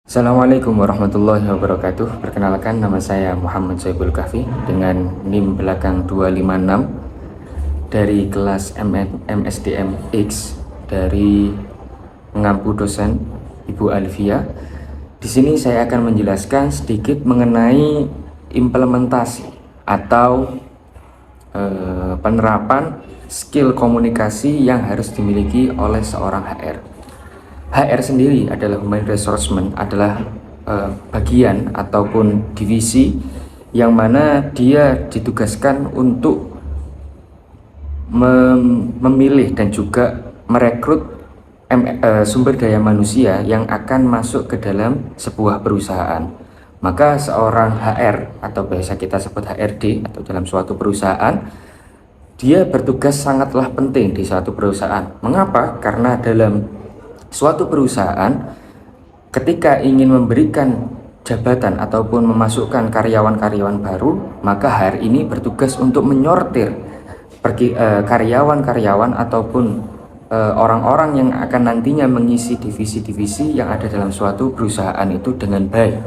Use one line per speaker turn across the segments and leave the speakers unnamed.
Assalamualaikum warahmatullahi wabarakatuh. Perkenalkan, nama saya Muhammad Soebul Kahfi dengan NIM belakang 256 dari kelas MSDM X dari pengampu dosen Ibu Alfia. Di sini saya akan menjelaskan sedikit mengenai implementasi atau penerapan skill komunikasi yang harus dimiliki oleh seorang HR. HR sendiri adalah Human Resource adalah bagian ataupun divisi yang mana dia ditugaskan untuk memilih dan juga merekrut sumber daya manusia yang akan masuk ke dalam sebuah perusahaan. Maka seorang HR atau biasa kita sebut HRD atau dalam suatu perusahaan, dia bertugas sangatlah penting di suatu perusahaan. Mengapa? Karena dalam suatu perusahaan ketika ingin memberikan jabatan ataupun memasukkan karyawan-karyawan baru, maka HR ini bertugas untuk menyortir karyawan-karyawan ataupun orang-orang yang akan nantinya mengisi divisi-divisi yang ada dalam suatu perusahaan itu dengan baik.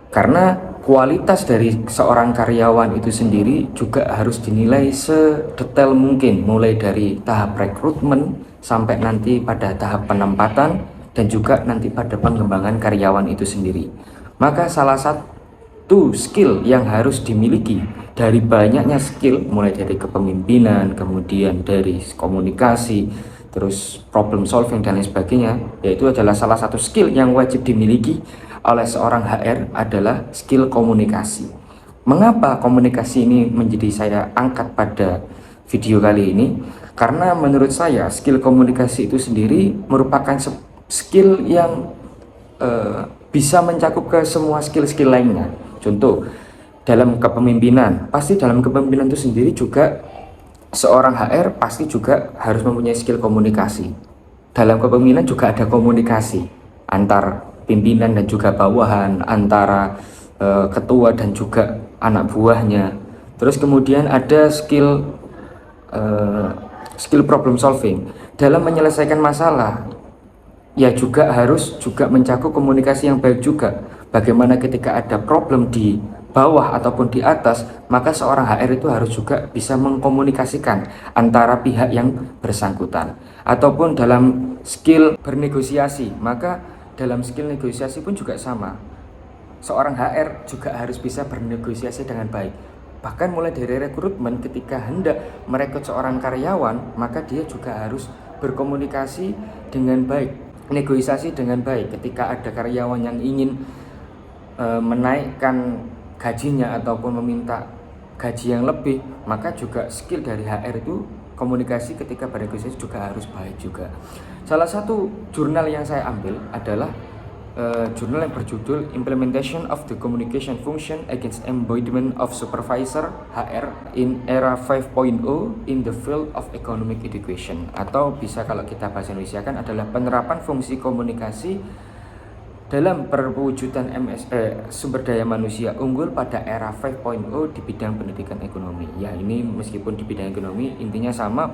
Karena kualitas dari seorang karyawan itu sendiri juga harus dinilai sedetail mungkin, mulai dari tahap rekrutmen sampai nanti pada tahap penempatan dan juga nanti pada pengembangan karyawan itu sendiri. Maka salah satu skill yang harus dimiliki dari banyaknya skill, mulai dari kepemimpinan, kemudian dari komunikasi, terus problem solving dan lain sebagainya, yaitu adalah salah satu skill yang wajib dimiliki oleh seorang HR adalah skill komunikasi. Mengapa komunikasi ini menjadi saya angkat pada video kali ini? Karena menurut saya skill komunikasi itu sendiri merupakan skill yang bisa mencakup ke semua skill-skill lainnya. Contoh, dalam kepemimpinan, pasti dalam kepemimpinan itu sendiri juga seorang HR pasti juga harus mempunyai skill komunikasi. Dalam kepemimpinan juga ada komunikasi antar pimpinan dan juga bawahan, antara ketua dan juga anak buahnya. Terus kemudian ada skill problem solving dalam menyelesaikan masalah, ya juga harus juga mencakup komunikasi yang baik juga. Bagaimana ketika ada problem di bawah ataupun di atas, maka seorang HR itu harus juga bisa mengkomunikasikan antara pihak yang bersangkutan. Ataupun dalam skill bernegosiasi, maka dalam skill negosiasi pun juga sama. Seorang HR juga harus bisa bernegosiasi dengan baik. Bahkan mulai dari rekrutmen, ketika hendak merekrut seorang karyawan, maka dia juga harus berkomunikasi dengan baik, negosiasi dengan baik. Ketika ada karyawan yang ingin menaikkan gajinya ataupun meminta gaji yang lebih, maka juga skill dari HR itu komunikasi ketika bernegosiasi juga harus baik juga. Salah satu jurnal yang saya ambil adalah jurnal yang berjudul Implementation of the Communication Function Against Embodiment of Supervisor HR in Era 5.0 in the Field of Economic Education, atau bisa kalau kita bahasa Indonesia kan adalah penerapan fungsi komunikasi dalam perwujudan sumber daya manusia unggul pada era 5.0 di bidang pendidikan ekonomi. Ya, ini meskipun di bidang ekonomi intinya sama,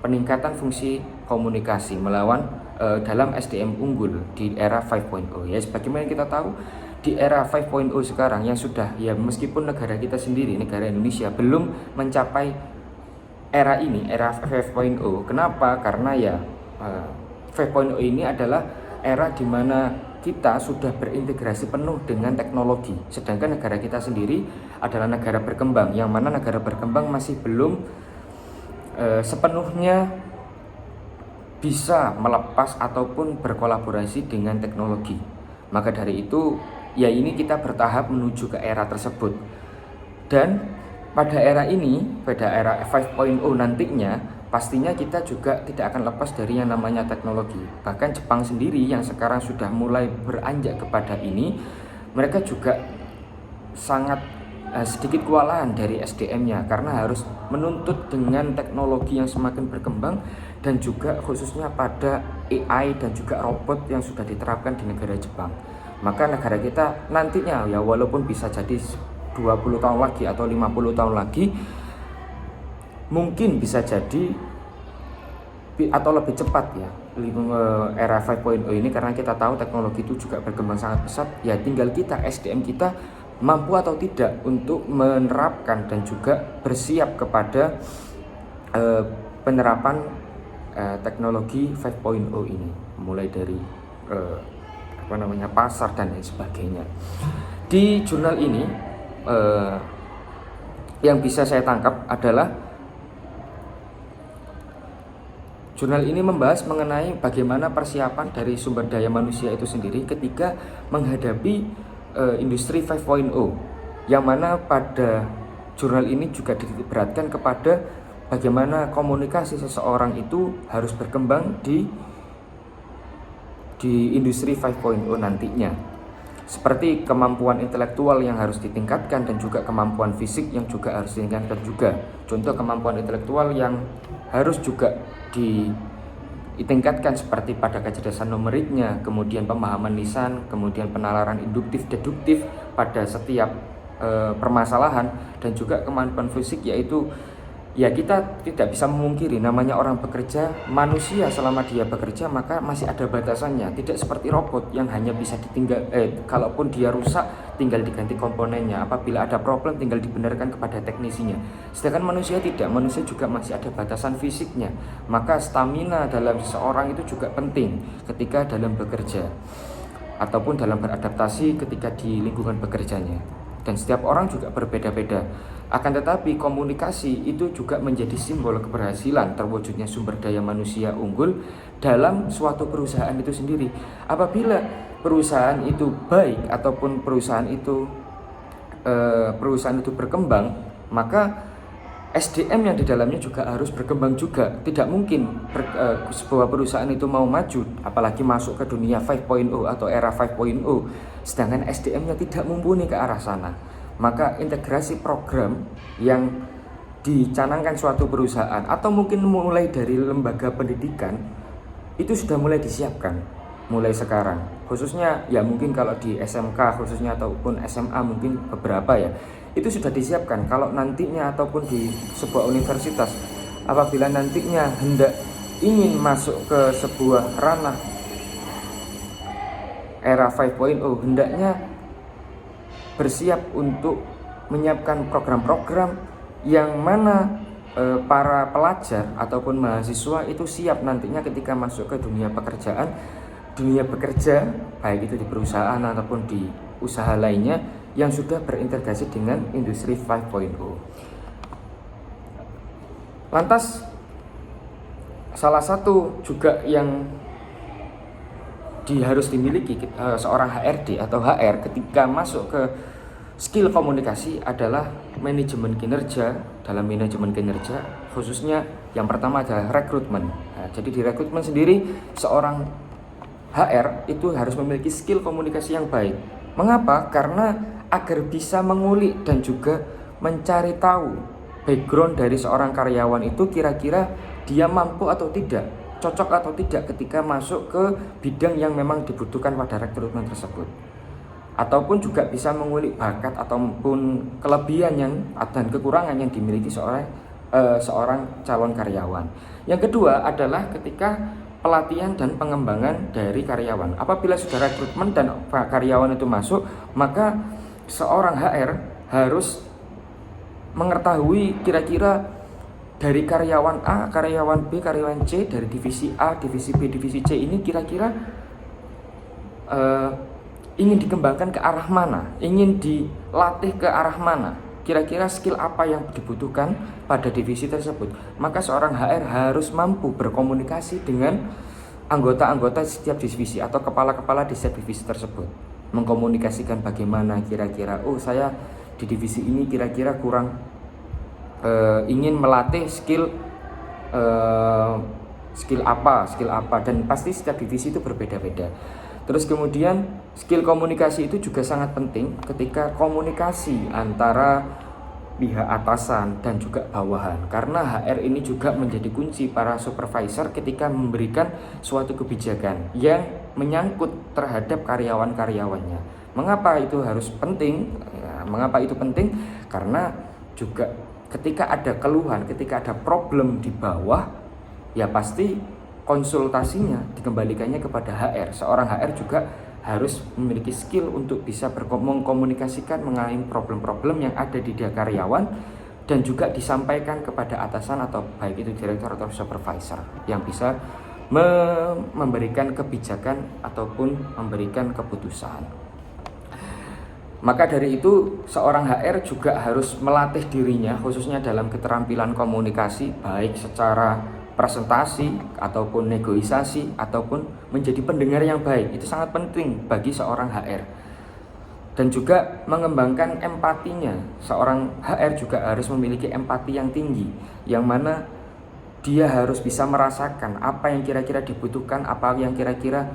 peningkatan fungsi komunikasi melawan dalam SDM unggul di era 5.0. Ya, sebagaimana kita tahu di era 5.0 sekarang yang sudah, ya meskipun negara kita sendiri, negara Indonesia belum mencapai era ini, era 5.0. Kenapa? Karena ya 5.0 ini adalah era di mana kita sudah berintegrasi penuh dengan teknologi. Sedangkan negara kita sendiri adalah negara berkembang, yang mana negara berkembang masih belum sepenuhnya bisa melepas ataupun berkolaborasi dengan teknologi. Maka dari itu, ya ini kita bertahap menuju ke era tersebut. Dan pada era ini, pada era 5.0 nantinya, pastinya kita juga tidak akan lepas dari yang namanya teknologi. Bahkan Jepang sendiri yang sekarang sudah mulai beranjak kepada ini, mereka juga sangat sedikit kewalahan dari SDM-nya karena harus menuntut dengan teknologi yang semakin berkembang, dan juga khususnya pada AI dan juga robot yang sudah diterapkan di negara Jepang. Maka negara kita nantinya, ya walaupun bisa jadi 20 tahun lagi atau 50 tahun lagi, mungkin bisa jadi atau lebih cepat ya era 5.0 ini, karena kita tahu teknologi itu juga berkembang sangat pesat. Ya tinggal kita, SDM kita mampu atau tidak untuk menerapkan dan juga bersiap kepada penerapan teknologi 5.0 ini, mulai dari pasar dan lain sebagainya. Di jurnal ini yang bisa saya tangkap adalah jurnal ini membahas mengenai bagaimana persiapan dari sumber daya manusia itu sendiri ketika menghadapi industri 5.0, yang mana pada jurnal ini juga diberatkan kepada bagaimana komunikasi seseorang itu harus berkembang di industri 5.0 nantinya. Seperti kemampuan intelektual yang harus ditingkatkan dan juga kemampuan fisik yang juga harus ditingkatkan juga. Contoh kemampuan intelektual yang harus juga ditingkatkan seperti pada kecerdasan numeriknya, kemudian pemahaman lisan, kemudian penalaran induktif deduktif pada setiap permasalahan, dan juga kemampuan fisik, yaitu ya kita tidak bisa memungkiri namanya orang bekerja, manusia selama dia bekerja maka masih ada batasannya, tidak seperti robot yang hanya bisa ditinggal kalaupun dia rusak tinggal diganti komponennya, apabila ada problem tinggal dibenarkan kepada teknisinya. Sedangkan manusia tidak, manusia juga masih ada batasan fisiknya, maka stamina dalam seseorang itu juga penting ketika dalam bekerja ataupun dalam beradaptasi ketika di lingkungan bekerjanya. Dan setiap orang juga berbeda-beda. Akan tetapi komunikasi itu juga menjadi simbol keberhasilan terwujudnya sumber daya manusia unggul dalam suatu perusahaan itu sendiri. Apabila perusahaan itu baik ataupun perusahaan itu berkembang, maka SDM yang di dalamnya juga harus berkembang juga. Tidak mungkin sebuah perusahaan itu mau maju, apalagi masuk ke dunia 5.0 atau era 5.0, sedangkan SDM-nya tidak mumpuni ke arah sana. Maka integrasi program yang dicanangkan suatu perusahaan atau mungkin mulai dari lembaga pendidikan itu sudah mulai disiapkan mulai sekarang, khususnya ya mungkin kalau di SMK khususnya ataupun SMA mungkin beberapa ya, itu sudah disiapkan. Kalau nantinya ataupun di sebuah universitas apabila nantinya hendak ingin masuk ke sebuah ranah era 5.0, hendaknya bersiap untuk menyiapkan program-program yang mana para pelajar ataupun mahasiswa itu siap nantinya ketika masuk ke dunia bekerja baik itu di perusahaan ataupun di usaha lainnya yang sudah berintegrasi dengan industri 5.0. Lantas salah satu juga yang harus dimiliki seorang HRD atau HR ketika masuk ke skill komunikasi adalah manajemen kinerja. Dalam manajemen kinerja khususnya yang pertama adalah rekrutmen. Nah, jadi di rekrutmen sendiri seorang HR itu harus memiliki skill komunikasi yang baik. Mengapa? Karena agar bisa mengulik dan juga mencari tahu background dari seorang karyawan itu kira-kira dia mampu atau tidak, cocok atau tidak ketika masuk ke bidang yang memang dibutuhkan pada rekrutmen tersebut. Ataupun juga bisa mengulik bakat ataupun kelebihan dan kekurangan yang dimiliki seorang calon karyawan. Yang kedua adalah ketika pelatihan dan pengembangan dari karyawan. Apabila sudah rekrutmen dan karyawan itu masuk, maka seorang HR harus mengetahui kira-kira dari karyawan A, karyawan B, karyawan C, dari divisi A, divisi B, divisi C ini kira-kira ingin dikembangkan ke arah mana, ingin dilatih ke arah mana, kira-kira skill apa yang dibutuhkan pada divisi tersebut. Maka seorang HR harus mampu berkomunikasi dengan anggota-anggota setiap divisi atau kepala-kepala di setiap divisi tersebut, mengkomunikasikan bagaimana kira-kira saya di divisi ini kira-kira kurang ingin melatih skill apa, dan pasti setiap divisi itu berbeda-beda. Terus kemudian skill komunikasi itu juga sangat penting ketika komunikasi antara pihak atasan dan juga bawahan, karena HR ini juga menjadi kunci para supervisor ketika memberikan suatu kebijakan yang menyangkut terhadap karyawan-karyawannya. Mengapa itu harus penting? Mengapa itu penting? Karena juga ketika ada keluhan, ketika ada problem di bawah, ya pasti konsultasinya dikembalikannya kepada HR. Seorang HR juga harus memiliki skill untuk bisa mengkomunikasikan mengenai problem-problem yang ada di dia karyawan dan juga disampaikan kepada atasan atau baik itu direktur atau supervisor yang bisa memberikan kebijakan ataupun memberikan keputusan. Maka dari itu seorang HR juga harus melatih dirinya khususnya dalam keterampilan komunikasi baik secara presentasi ataupun negosiasi ataupun menjadi pendengar yang baik. Itu sangat penting bagi seorang HR. Dan juga mengembangkan empatinya. Seorang HR juga harus memiliki empati yang tinggi, yang mana dia harus bisa merasakan apa yang kira-kira dibutuhkan, apa yang kira-kira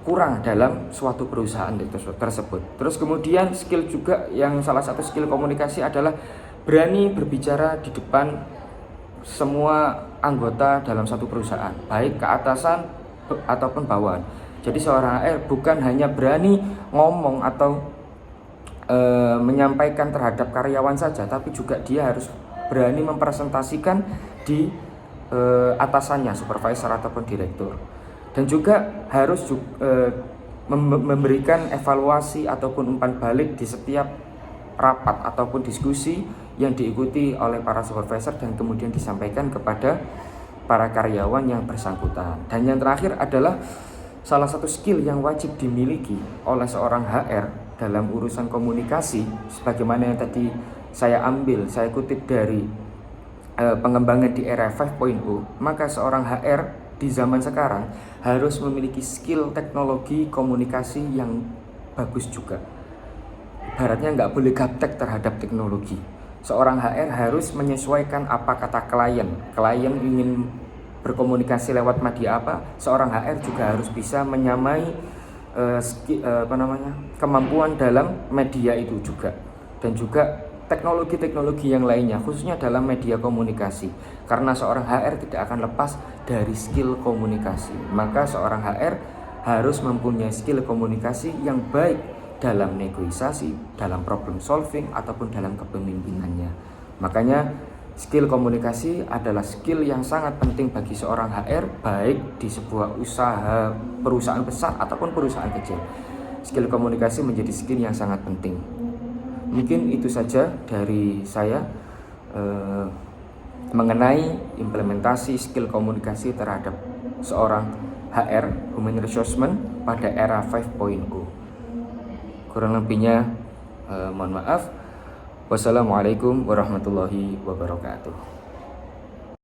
kurang dalam suatu perusahaan tersebut. Terus kemudian skill juga yang salah satu skill komunikasi adalah berani berbicara di depan semua anggota dalam satu perusahaan, baik ke atasan ataupun bawahan. Jadi seorang HR bukan hanya berani ngomong atau menyampaikan terhadap karyawan saja, tapi juga dia harus berani mempresentasikan di atasannya, supervisor ataupun direktur. Dan juga harus memberikan evaluasi ataupun umpan balik di setiap rapat ataupun diskusi yang diikuti oleh para supervisor dan kemudian disampaikan kepada para karyawan yang bersangkutan. Dan yang terakhir adalah salah satu skill yang wajib dimiliki oleh seorang HR dalam urusan komunikasi, sebagaimana yang tadi saya kutip dari pengembangan di era 5.0, maka seorang HR di zaman sekarang harus memiliki skill teknologi komunikasi yang bagus juga. Ibaratnya nggak boleh gaptek terhadap teknologi. Seorang HR harus menyesuaikan apa kata klien. Klien ingin berkomunikasi lewat media apa, seorang HR juga harus bisa menyamai kemampuan dalam media itu juga. Dan juga teknologi-teknologi yang lainnya, khususnya dalam media komunikasi. Karena seorang HR tidak akan lepas dari skill komunikasi. Maka seorang HR harus mempunyai skill komunikasi yang baik dalam negosiasi, dalam problem solving, ataupun dalam kepemimpinannya. Makanya skill komunikasi adalah skill yang sangat penting bagi seorang HR, baik di sebuah usaha, perusahaan besar ataupun perusahaan kecil. Skill komunikasi menjadi skill yang sangat penting. Mungkin itu saja dari saya mengenai implementasi skill komunikasi terhadap seorang HR, Human Resource pada era 5.0. Kurang lebihnya mohon maaf. Wassalamualaikum warahmatullahi wabarakatuh.